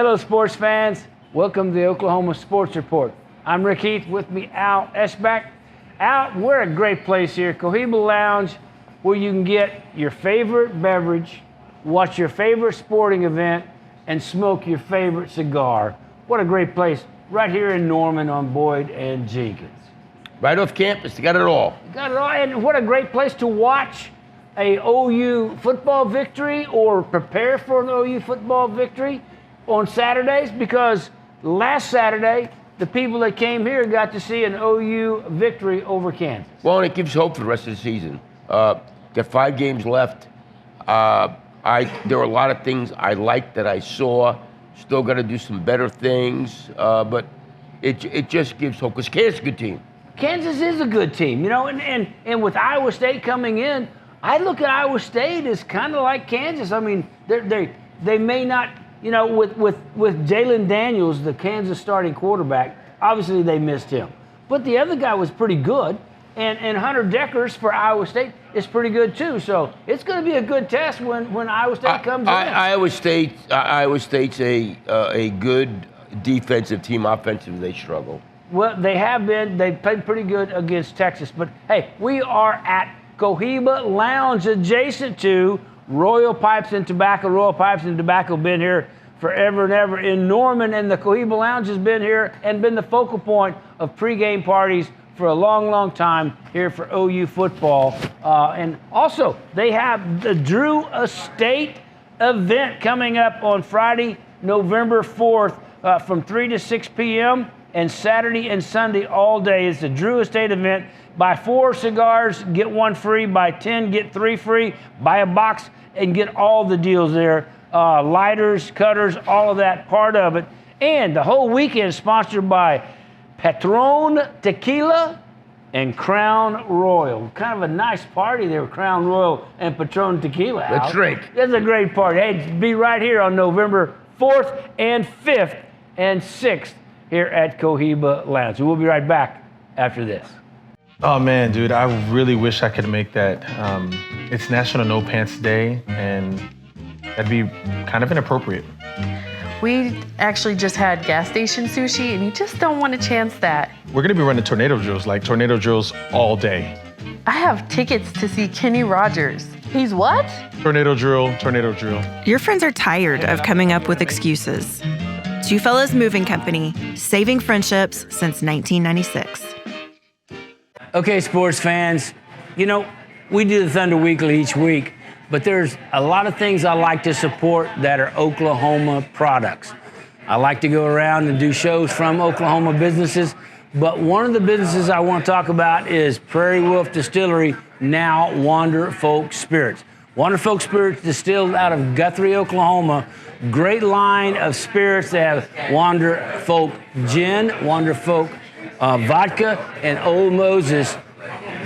Hello, sports fans. Welcome to the Oklahoma Sports Report. I'm Rick Heath. With me, Al Eschbach. Al, we're a great place here, Cohiba Lounge, where you can get your favorite beverage, watch your favorite sporting event, and smoke your favorite cigar. What a great place, right here in Norman on Boyd and Jenkins. Right off campus, you got it all. Got it all, and what a great place to watch a OU football victory or prepare for an OU football victory on Saturdays, because last Saturday, the people that came here got to see an OU victory over Kansas. Well, and it gives hope for the rest of the season. Got 5 games left. There were a lot of things I liked that I saw. Still got to do some better things, but it just gives hope, because Kansas is a good team. Kansas is a good team, you know, and with Iowa State coming in, I look at Iowa State as kind of like Kansas. I mean, they may not, you know, with Jalen Daniels, the Kansas starting quarterback, obviously they missed him. But the other guy was pretty good, and Hunter Dekkers for Iowa State is pretty good too. So it's going to be a good test when Iowa State comes in. Iowa State's a good defensive team. Offensive, they struggle. Well, they have been. They've played pretty good against Texas. But, hey, we are at Cohiba Lounge, adjacent to Royal Pipes and Tobacco. Royal Pipes and Tobacco been here forever and ever in Norman, and the Cohiba Lounge has been here and been the focal point of pregame parties for a long, long time here for OU football. And also, they have the Drew Estate event coming up on Friday, November 4th from 3 to 6 p.m., and Saturday and Sunday all day. It's the Drew Estate event. Buy 4 cigars, get 1 free. Buy 10, get 3 free. Buy a box and get all the deals there. Lighters, cutters, all of that, part of it. And the whole weekend is sponsored by Patron Tequila and Crown Royal. Kind of a nice party there, Crown Royal and Patron Tequila. Let's drink. It's a great party. Hey, be right here on November 4th and 5th and 6th here at Cohiba Lounge. We'll be right back after this. Oh man, dude, I really wish I could make that. It's National No Pants Day, and that'd be kind of inappropriate. We actually just had gas station sushi, and you just don't want to chance that. We're gonna be running tornado drills all day. I have tickets to see Kenny Rogers. He's what? Tornado drill. Your friends are tired of coming up with excuses. Two Fellas Moving Company, saving friendships since 1996. Okay, sports fans, you know, we do the Thunder Weekly each week, but there's a lot of things I like to support that are Oklahoma products. I like to go around and do shows from Oklahoma businesses, but one of the businesses I want to talk about is Prairie Wolf Distillery, now Wander Folk Spirits. Wander Folk Spirits, distilled out of Guthrie, Oklahoma. Great line of spirits. They have Wander Folk Gin, Wander Folk Vodka, and Old Moses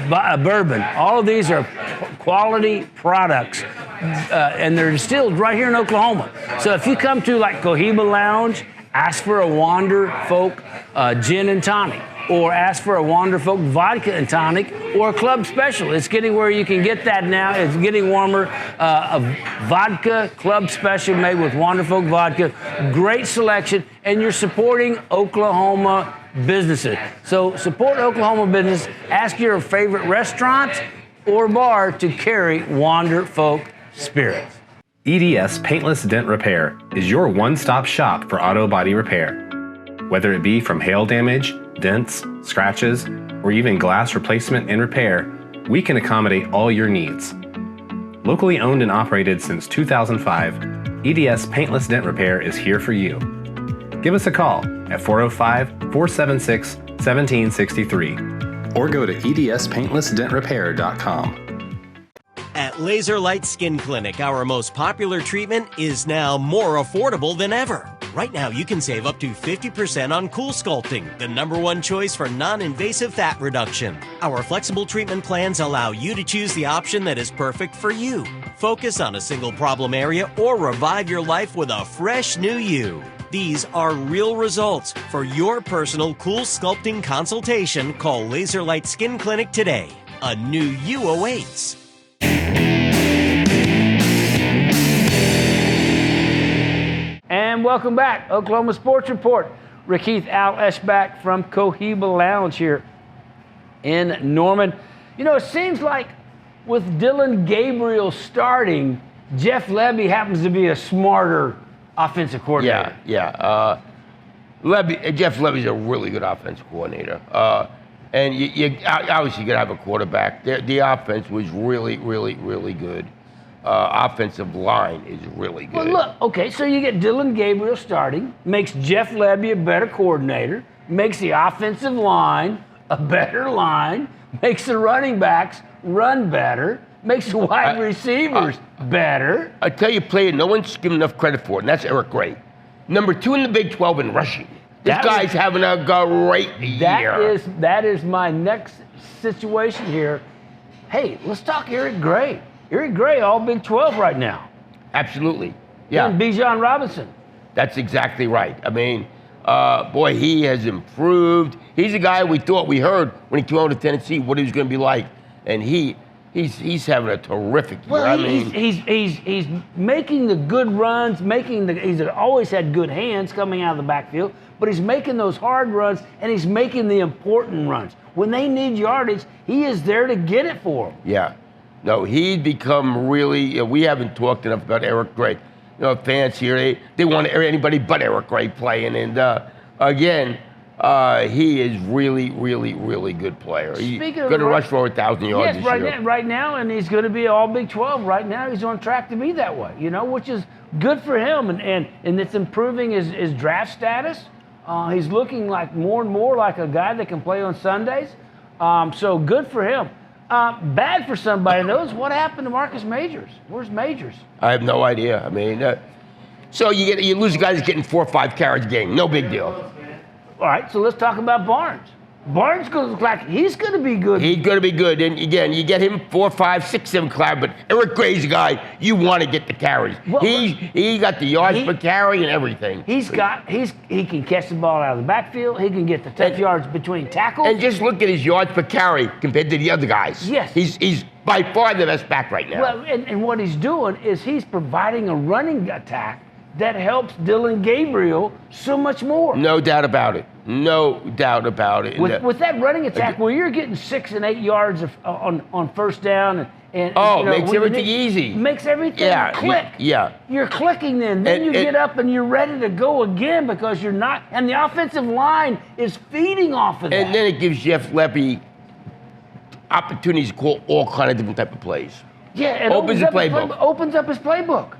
Bourbon. All of these are quality products, and they're distilled right here in Oklahoma. So if you come to like Cohiba Lounge, ask for a Wander Folk Gin and Tonic, or ask for a Wander Folk Vodka and Tonic, or a club special. It's getting where you can get that now. It's getting warmer. A vodka club special made with Wander Folk Vodka. Great selection, and you're supporting Oklahoma businesses. So support Oklahoma business. Ask your favorite restaurant or bar to carry Wander Folk Spirits. EDS Paintless Dent Repair is your one-stop shop for auto body repair. Whether it be from hail damage, dents, scratches, or even glass replacement and repair, we can accommodate all your needs. Locally owned and operated since 2005, EDS Paintless Dent Repair is here for you. Give us a call at 405-476-1763 or go to edspaintlessdentrepair.com. At Laser Light Skin Clinic, our most popular treatment is now more affordable than ever. Right now, you can save up to 50% on Cool Sculpting, the #1 choice for non-invasive fat reduction. Our flexible treatment plans allow you to choose the option that is perfect for you. Focus on a single problem area or revive your life with a fresh new you. These are real results. For your personal Cool Sculpting consultation, call Laser Light Skin Clinic today. A new you awaits. And welcome back. Oklahoma Sports Report. Rakeith Al Eshbach from Cohiba Lounge here in Norman. You know, it seems like with Dillon Gabriel starting, Jeff Lebby happens to be a smarter offensive coordinator. Yeah. Jeff Levy's a really good offensive coordinator. And you obviously got to have a quarterback. The offense was really, really, really good. Offensive line is really good. Well, look, okay, so you get Dillon Gabriel starting, makes Jeff Lebby a better coordinator, makes the offensive line a better line, makes the running backs run better, makes the wide receivers better. I tell you, a player no one's given enough credit for, and that's Eric Gray. Number 2 in the Big 12 in rushing. This guy's having a great year. That is my next situation here. Hey, let's talk Eric Gray. Eric Gray, all Big 12 right now. Absolutely. Yeah. And Bijan Robinson. That's exactly right. I mean, boy, he has improved. He's a guy we heard when he came over to Tennessee what he was going to be like, and he's having a terrific year. Well, he's making the good runs, he's always had good hands coming out of the backfield, but he's making those hard runs and he's making the important runs. When they need yardage, he is there to get it for them. Yeah. No, he's become really. We haven't talked enough about Eric Gray. You know, fans here they want anybody but Eric Gray playing, and again, he is really, really, really good player. He's going to rush for 1,000 yards this year. Right now, and he's going to be all Big 12. Right now, he's on track to be that way. You know, which is good for him, and it's improving his draft status. He's looking like more and more like a guy that can play on Sundays. So good for him. Bad for somebody knows what happened to Marcus Majors. Where's Majors? I have no idea. I mean, so you lose a guy that's getting 4 or 5 carries a game. No big deal. All right, so let's talk about Barnes. Barnes going to look like he's going to be good. He's going to be good. And again, you get him 4, 5, 6, 7 carries, but Eric Gray's a guy you want to get the carries. Well, he got the yards per carry and everything. He can catch the ball out of the backfield. He can get the tough yards between tackles. And just look at his yards per carry compared to the other guys. Yes. He's by far the best back right now. Well, and what he's doing is he's providing a running attack that helps Dillon Gabriel so much more. No doubt about it. No doubt about it. With that running attack, where you're getting 6 and 8 yards on first down, and makes everything easy. Makes everything click. You're clicking then you get up and you're ready to go again because you're not, and the offensive line is feeding off of that. And then it gives Jeff Lebby opportunities to call all kind of different type of plays. Yeah, it opens up his playbook.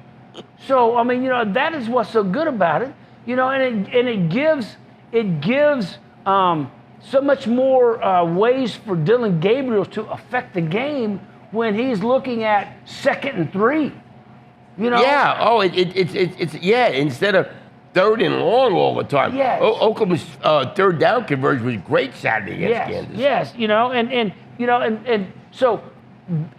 So I mean, that is what's so good about it. And it gives so much more ways for Dillon Gabriel to affect the game when he's looking at 2nd and 3. Yeah. Oh, it's instead of 3rd and long all the time. Yes. Oklahoma's 3rd down conversion was great Saturday against Kansas. Yes. And so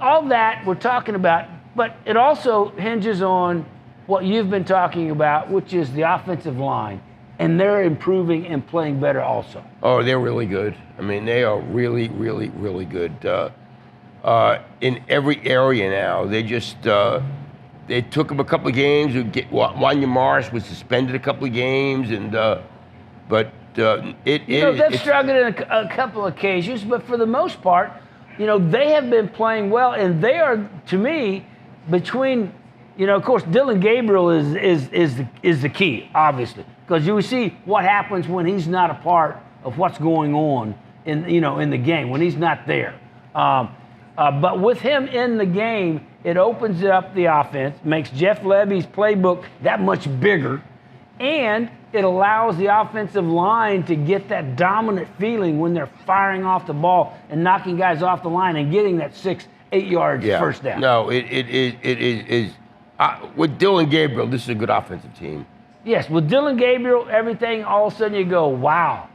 all that we're talking about, but it also hinges on what you've been talking about, which is the offensive line. And they're improving and playing better also. Oh, they're really good. I mean, they are really, really, really good in every area now. They just they took them a couple of games. Wanya Morris was suspended a couple of games, and they've struggled in a couple of occasions, but for the most part, they have been playing well, and they are, to me, between. Of course, Dillon Gabriel is the key, obviously, because you see what happens when he's not a part of what's going on in the game when he's not there. But with him in the game, it opens up the offense, makes Jeff Lebby's playbook that much bigger, and it allows the offensive line to get that dominant feeling when they're firing off the ball and knocking guys off the line and getting that 6, 8 yards first down. No, it is. With Dillon Gabriel, this is a good offensive team. Yes, with Dillon Gabriel, everything, all of a sudden you go, wow,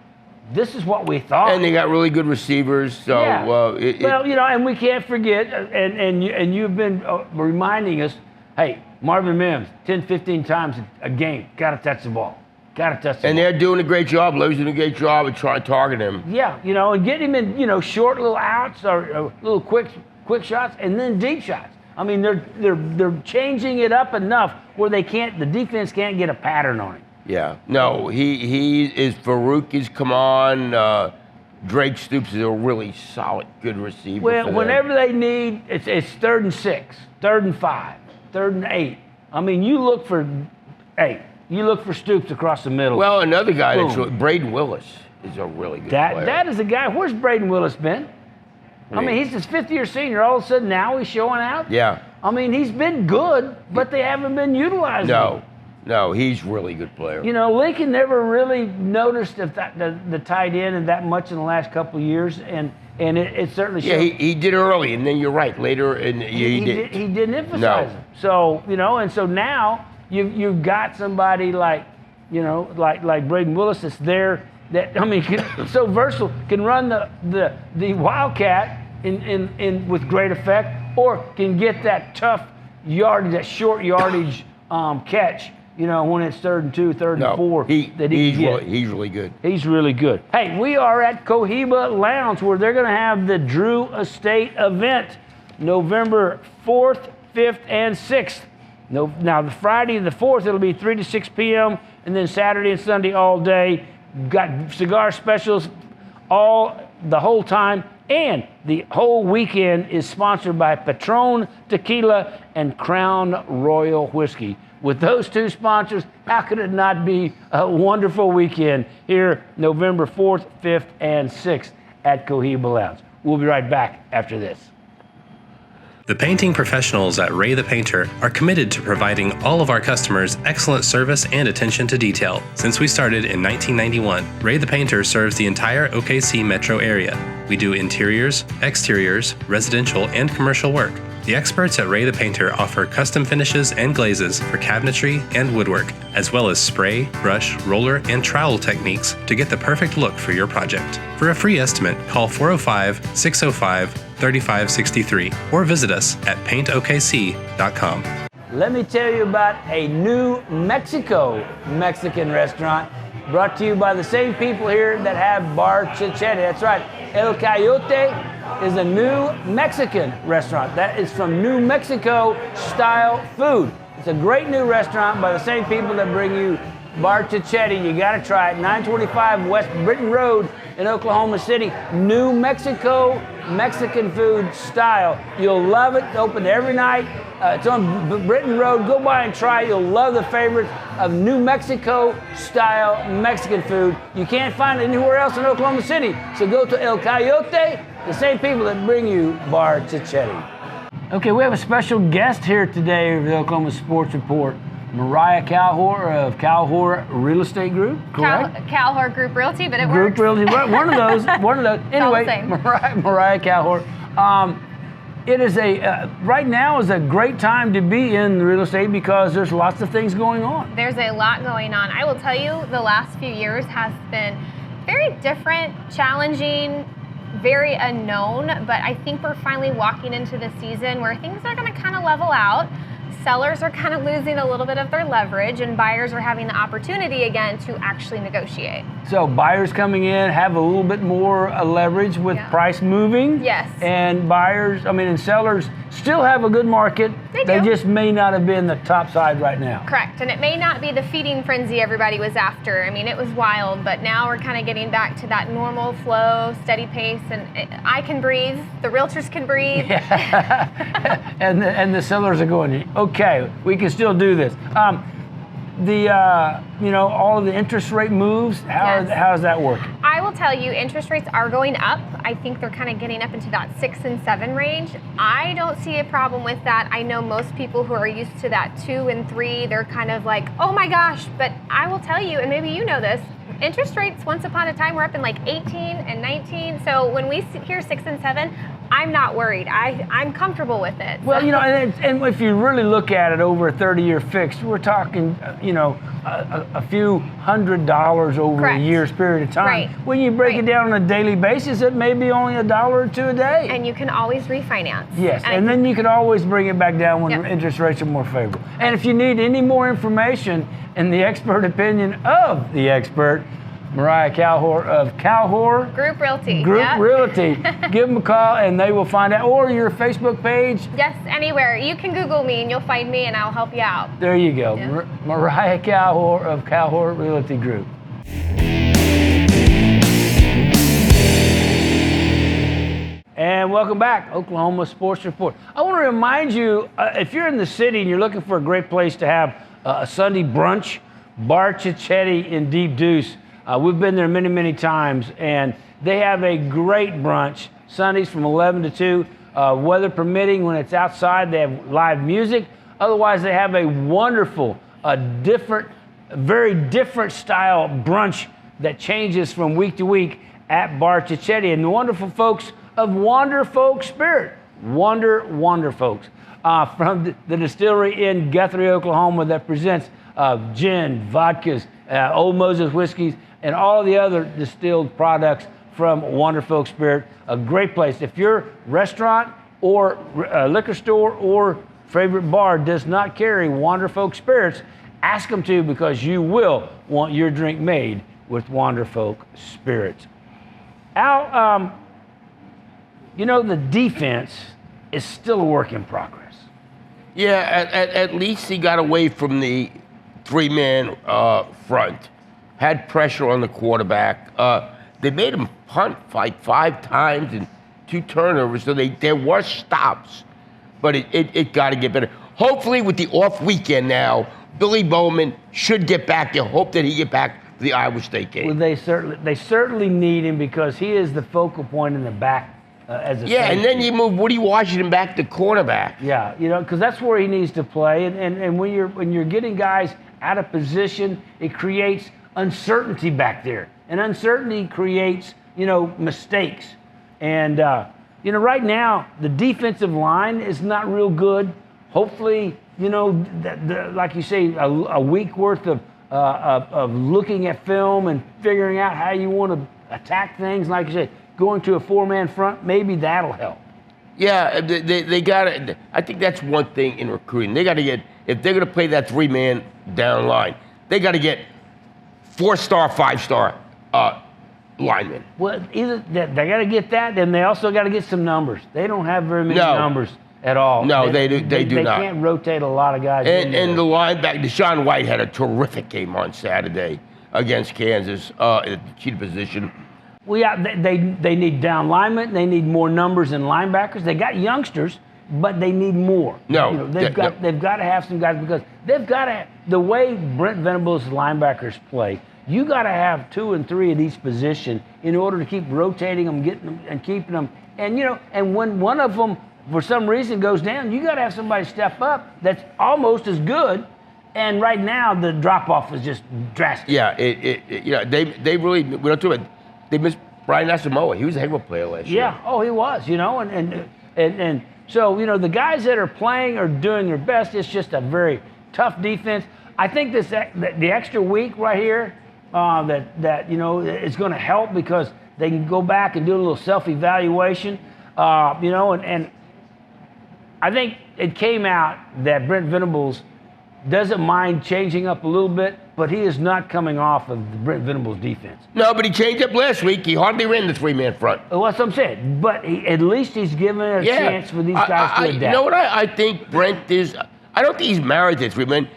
this is what we thought. And they got really good receivers. So, and we can't forget, and you've been reminding us, hey, Marvin Mims, 10, 15 times a game, got to touch the ball. And they're doing a great job. Levy's doing a great job of trying to target him. Yeah, and get him in, short little outs or little quick shots and then deep shots. I mean, they're changing it up enough where the defense can't get a pattern on him. Yeah. No, he is. Farouk has come on. Drake Stoops is a really solid, good receiver. Well, for them. whenever they need, it's 3rd and 6, 3rd and 5, 3rd and 8. I mean, you look for Stoops across the middle. Well, another guy that's Boom. Braden Willis is a really good player. That is a guy. Where's Braden Willis been? I mean, he's his 5th-year senior. All of a sudden, now he's showing out. Yeah. I mean, he's been good, but they haven't been utilizing him. No, he's a really good player. You know, Lincoln never really noticed if the tight end and that much in the last couple of years, and it certainly Yeah, showed. he did early, and then you're right. Later, and he did. He didn't emphasize No. him. So and so now you've got somebody like Braden Willis that's there. That I mean, so versatile, can run the Wildcat in with great effect, or can get that tough yardage, that short yardage catch. When it's 3rd and 2, 3rd and 4, he's really good. He's really good. Hey, we are at Cohiba Lounge where they're going to have the Drew Estate event November 4th, 5th, and 6th. Now, the Friday the 4th, it'll be 3 to 6 p.m., and then Saturday and Sunday all day. Got cigar specials the whole time, and the whole weekend is sponsored by Patron Tequila and Crown Royal Whiskey. With those two sponsors, how could it not be a wonderful weekend here November 4th, 5th, and 6th at Cohiba Lounge? We'll be right back after this. The painting professionals at Ray the Painter are committed to providing all of our customers excellent service and attention to detail. Since we started in 1991, Ray the Painter serves the entire OKC metro area. We do interiors, exteriors, residential, and commercial work. The experts at Ray the Painter offer custom finishes and glazes for cabinetry and woodwork, as well as spray, brush, roller, and trowel techniques to get the perfect look for your project. For a free estimate, call 405-605-3563 or visit us at paintokc.com. Let me tell you about a new Mexico Mexican restaurant brought to you by the same people here that have Bar Chichetti. That's right. El Coyote is a new Mexican restaurant. That is from New Mexico style food. It's a great new restaurant by the same people that bring you Bar Chichetti. You got to try it. 925 West Britton Road in Oklahoma City. New Mexico Mexican food style. You'll love it. It's open every night. It's on Britton Road. Go by and try it. You'll love the favorites of New Mexico style Mexican food. You can't find it anywhere else in Oklahoma City. So go to El Coyote, the same people that bring you Bar Chichetti. Okay, we have a special guest here today of the Oklahoma Sports Report. Mariah Calhour of Calhour Real Estate Group, correct? Calhour Group Realty, but it Group works. Realty, one of those. Anyway, same. Mariah Calhour. It is right now is a great time to be in real estate because there's lots of things going on. There's a lot going on. I will tell you, the last few years has been very different, challenging, very unknown, but I think we're finally walking into the season where things are going to kind of level out. Sellers are kind of losing a little bit of their leverage, and buyers are having the opportunity again to actually negotiate. So buyers coming in have a little bit more leverage with price moving. Yes. And and sellers still have a good market. They They do. just may not have been the top side right now. Correct, and it may not be the feeding frenzy everybody was after. I mean, it was wild, but now we're kind of getting back to that normal flow, steady pace, and I can breathe. The realtors can breathe. and the sellers are going, okay, we can still do this. All of the interest rate moves, how's that working? I will tell you, interest rates are going up. I think they're kind of getting up into that 6 and 7 range. I don't see a problem with that. I know most people who are used to that 2 and 3, they're kind of like, oh my gosh. But I will tell you, and maybe you know this, interest rates once upon a time were up in like 18 and 19. So when we hear 6 and 7, I'm not worried. I'm comfortable with it. Well, and if you really look at it over a 30-year fix, we're talking, a few $100 over Correct. a year's period of time. Right. When you break it down on a daily basis, it may be only $1 or $2 a day. And you can always refinance. Yes, and then you can always bring it back down when Yep. interest rates are more favorable. And if you need any more information and the expert opinion of the expert, Mariah Calhour of Calhour Group Realty. Group Yep. Realty. Give them a call and they will find out, or your Facebook page. Yes, anywhere. You can Google me and you'll find me and I'll help you out. There you go. Yeah. Mariah Calhour of Calhour Realty Group. And welcome back, Oklahoma Sports Report. I want to remind you, if you're in the city and you're looking for a great place to have a Sunday brunch, Bar Chichetti in Deep Deuce. We've been there many, many times, and they have a great brunch, Sundays from 11 to 2. Weather permitting, when it's outside, they have live music. Otherwise, they have a wonderful, very different style brunch that changes from week to week at Bar Chichetti. And the wonderful folks of Wander Folk Spirit, Wander Folks, from the distillery in Guthrie, Oklahoma, that presents gin, vodkas, Old Moses whiskeys, and all the other distilled products from Wander Folk Spirit. A great place. If your restaurant or liquor store or favorite bar does not carry Wander Folk Spirits, ask them to, because you will want your drink made with Wander Folk Spirits. Al, you know, the defense is still a work in progress. Yeah, at least he got away from the three-man front. Had pressure on the quarterback. They made him punt like 5 times and 2 turnovers, so there were stops. But it got to get better. Hopefully, with the off weekend now, Billy Bowman should get back. You hope that he get back for the Iowa State game. Well, they certainly need him, because he is the focal point in the back as a Yeah, safety. and then you move Woody Washington back to cornerback. Yeah, you know, because that's where he needs to play. And when you're getting guys out of position, it creates uncertainty back there. And uncertainty creates, you know, mistakes. And, you know, right now, the defensive line is not real good. Hopefully, you know, like you say, a week worth of looking at film and figuring out how you want to attack things, like you said, going to a 4-man front, maybe that'll help. Yeah, they got to. I think that's one thing in recruiting. They got to get, if they're going to play that 3-man down line, they got to get 4-star, 5-star linemen. Well, either they got to get that, and they also got to get some numbers. They don't have very many numbers at all. No, they do not. They can't rotate a lot of guys. And the linebacker, Deshaun White, had a terrific game on Saturday against Kansas at the cheetah position. Well, yeah, they need down linemen. They need more numbers in linebackers. They got youngsters, but they need more. No, you know, they've got to have some guys, because they've got to. The way Brent Venables' linebackers play, you got to have 2 and 3 at each position in order to keep rotating them, getting them, and keeping them. And you know, and when one of them for some reason goes down, you got to have somebody step up that's almost as good. And right now, the drop off is just drastic. Yeah, they really, we don't do it. They missed Brian Asamoah. He was a heck of a player last year. Yeah, oh, he was, you know, and so, you know, the guys that are playing are doing their best. It's just a very tough defense. I think the extra week right here, that you know, is going to help, because they can go back and do a little self-evaluation, you know, and I think it came out that Brent Venables doesn't mind changing up a little bit, but he is not coming off of the Brent Venables defense. No, but he changed up last week. He hardly ran the 3-man front. Well, that's what I'm saying. But at least he's given it a chance for these guys to adapt. You know what I think Brent is? I don't think he's married to 3-man.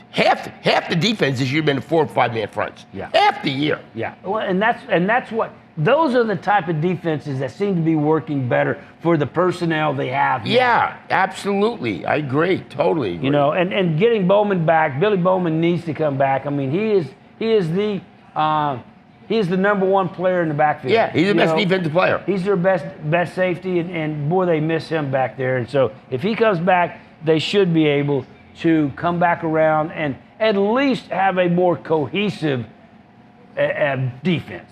Half the defense this year has been 4 or 5-man fronts. Yeah. Half the year. Yeah. Well, and that's what. Those are the type of defenses that seem to be working better for the personnel they have now. Yeah, absolutely. I agree. Totally agree. You know, and getting Bowman back, Billy Bowman needs to come back. I mean, he is the number 1 player in the backfield. Yeah, he's the best defensive player. He's their best safety, and boy, they miss him back there. And so if he comes back, they should be able to come back around and at least have a more cohesive defense.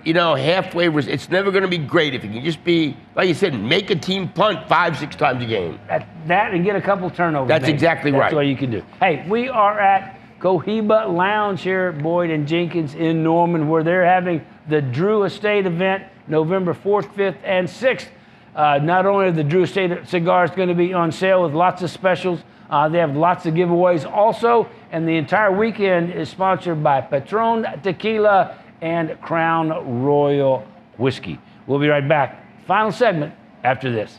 You know, halfway, it's never going to be great if it can just be, like you said, make a team punt 5-6 times a game. That and get a couple turnovers. That's maybe. exactly right. That's all you can do. Hey, we are at Cohiba Lounge here at Boyd and Jenkins in Norman, where they're having the Drew Estate event November 4th, 5th, and 6th. Not only are the Drew Estate cigars going to be on sale with lots of specials, they have lots of giveaways also, and the entire weekend is sponsored by Patron Tequila and Crown Royal Whiskey. We'll be right back. Final segment after this.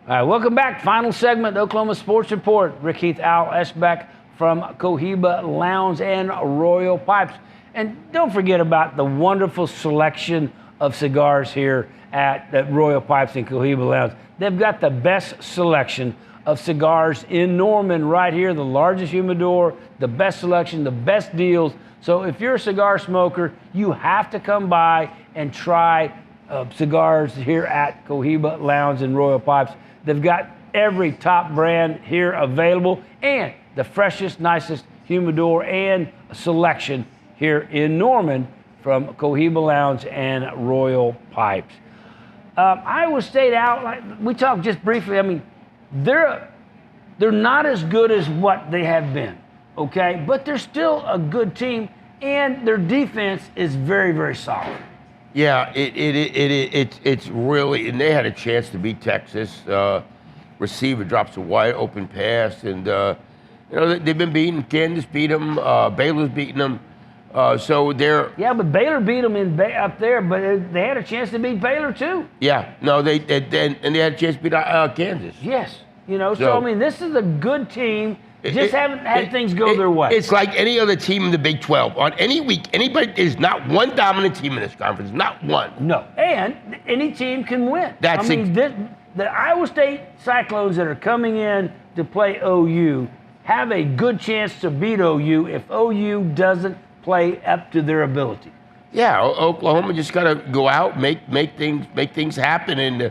All right, welcome back. Final segment, Oklahoma Sports Report. Rick Heath, Al Eschbach from Cohiba Lounge and Royal Pipes. And don't forget about the wonderful selection of cigars here at Royal Pipes and Cohiba Lounge. They've got the best selection of cigars in Norman right here, the largest humidor, the best selection, the best deals. So if you're a cigar smoker, you have to come by and try cigars here at Cohiba Lounge and Royal Pipes. They've got every top brand here available and the freshest, nicest humidor and selection here in Norman from Cohiba Lounge and Royal Pipes. Iowa State out, like we talked just briefly, I mean, they're not as good as what they have been, okay? But they're still a good team, and their defense is very, very solid. Yeah, it's really, and they had a chance to beat Texas. Receiver drops a wide open pass, and they've been beaten. Kansas beat them. Baylor's beaten them. So they're but Baylor beat them up there, but they had a chance to beat Baylor too. Yeah, no, they had a chance to beat Kansas. Yes, so I mean, this is a good team. Just haven't had things go their way. It's like any other team in the Big 12. On any week, there's not one dominant team in this conference. Not one. No, and any team can win. The Iowa State Cyclones that are coming in to play OU have a good chance to beat OU if OU doesn't play up to their ability. Yeah, Oklahoma just got to go out, make things happen, and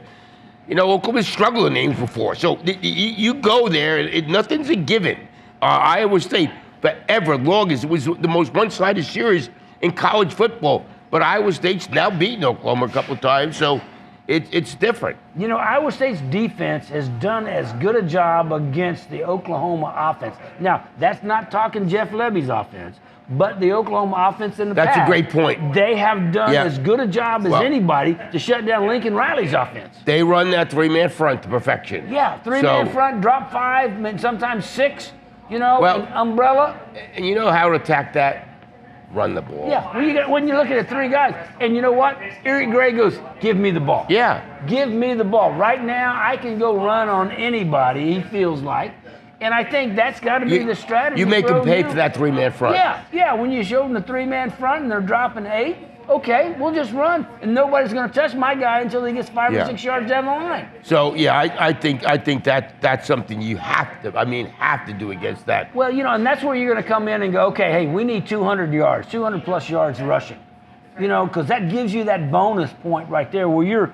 Oklahoma's struggled in the games before. So you go there, nothing's a given. Iowa State, forever, longest, it was the most one-sided series in college football. But Iowa State's now beaten Oklahoma a couple of times, so it's different. Iowa State's defense has done as good a job against the Oklahoma offense. Now, that's not talking Jeff Lebby's offense, but the Oklahoma offense in the past. That's a great point. They have done as good a job as anybody to shut down Lincoln Riley's offense. They run that three-man front to perfection. Yeah, three-man front, drop five, sometimes six, umbrella. And you know how to attack that? Run the ball. Yeah, when you look at the three guys, and you know what? Eric Gray goes, give me the ball. Yeah. Give me the ball. Right now, I can go run on anybody, he feels like. And I think that's got to be the strategy. You make them pay for that three-man front. Yeah. When you show them the three-man front and they're dropping 8, okay, we'll just run, and nobody's going to touch my guy until he gets 5 or 6 yards down the line. So I think that's something you have to do against that. Well, and that's where you're going to come in and go, okay, hey, we need 200 yards, 200 plus yards rushing, because that gives you that bonus point right there where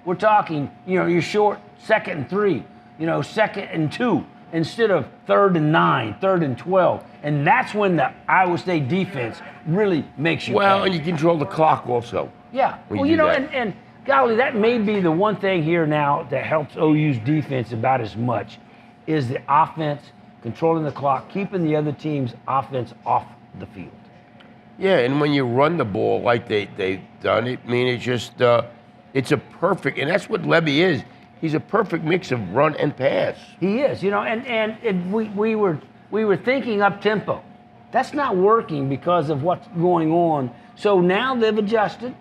we're talking, you're short 2nd and 3, 2nd and 2. Instead of 3rd and 9, 3rd and 12. And that's when the Iowa State defense really makes you pay. And you control the clock also. Yeah. And golly, that may be the one thing here now that helps OU's defense about as much is the offense, controlling the clock, keeping the other team's offense off the field. Yeah, and when you run the ball like they've done it, it's just, it's a perfect, and that's what Lebby is. He's a perfect mix of run and pass. He is, and we were thinking up tempo. That's not working because of what's going on. So now they've adjusted,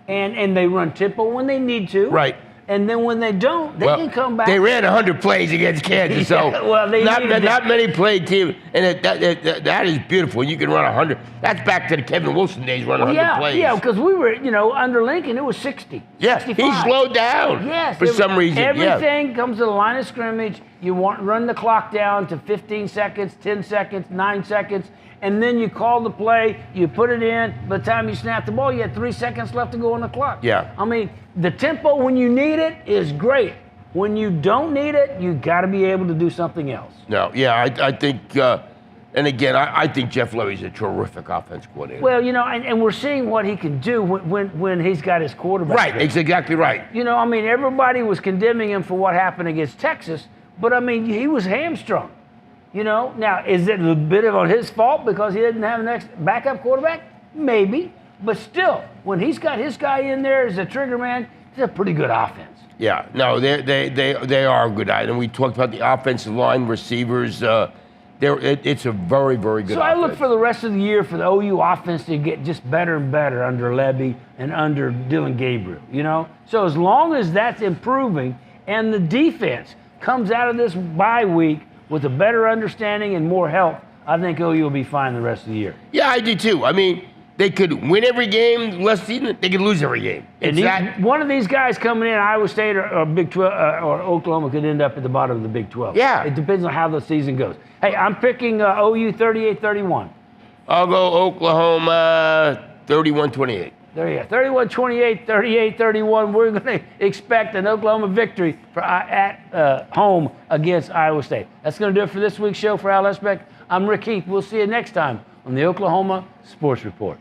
and they run tempo when they need to. Right. And then when they don't, they can come back. They ran 100 plays against Kansas, so not many played team, and that is beautiful. You can run 100. That's back to the Kevin Wilson days, running 100 plays. Yeah, because we were, under Lincoln, it was 60. Yeah, 65. he slowed down. Yes, for some reason. Everything comes to the line of scrimmage. You run the clock down to 15 seconds, 10 seconds, 9 seconds. And then you call the play, you put it in. By the time you snap the ball, you had 3 seconds left to go on the clock. Yeah. The tempo when you need it is great. When you don't need it, you got to be able to do something else. No, I think, and again, I think Jeff Lebby's a terrific offense coordinator. Well, and we're seeing what he can do when he's got his quarterback. Right, it's exactly right. Everybody was condemning him for what happened against Texas, but he was hamstrung. Now, is it a bit of his fault because he didn't have an backup quarterback? Maybe. But still, when he's got his guy in there as a trigger man, it's a pretty good offense. Yeah, no, they are good. And we talked about the offensive line, receivers. It's a very, very good. So I look for the rest of the year for the OU offense to get just better and better under Levy and under Dylan Gabriel. You know, so as long as that's improving and the defense comes out of this bye week with a better understanding and more help, I think OU will be fine the rest of the year. Yeah, I do too. I mean, they could win every game last season. They could lose every game. And one of these guys coming in, Iowa State or Big 12 or Oklahoma, could end up at the bottom of the Big 12. Yeah. It depends on how the season goes. Hey, I'm picking OU 38-31. I'll go Oklahoma 31-28. There you go. 31-28, 38-31. We're going to expect an Oklahoma victory at home against Iowa State. That's going to do it for this week's show. For Al Esbeck, I'm Rick Heath. We'll see you next time on the Oklahoma Sports Report.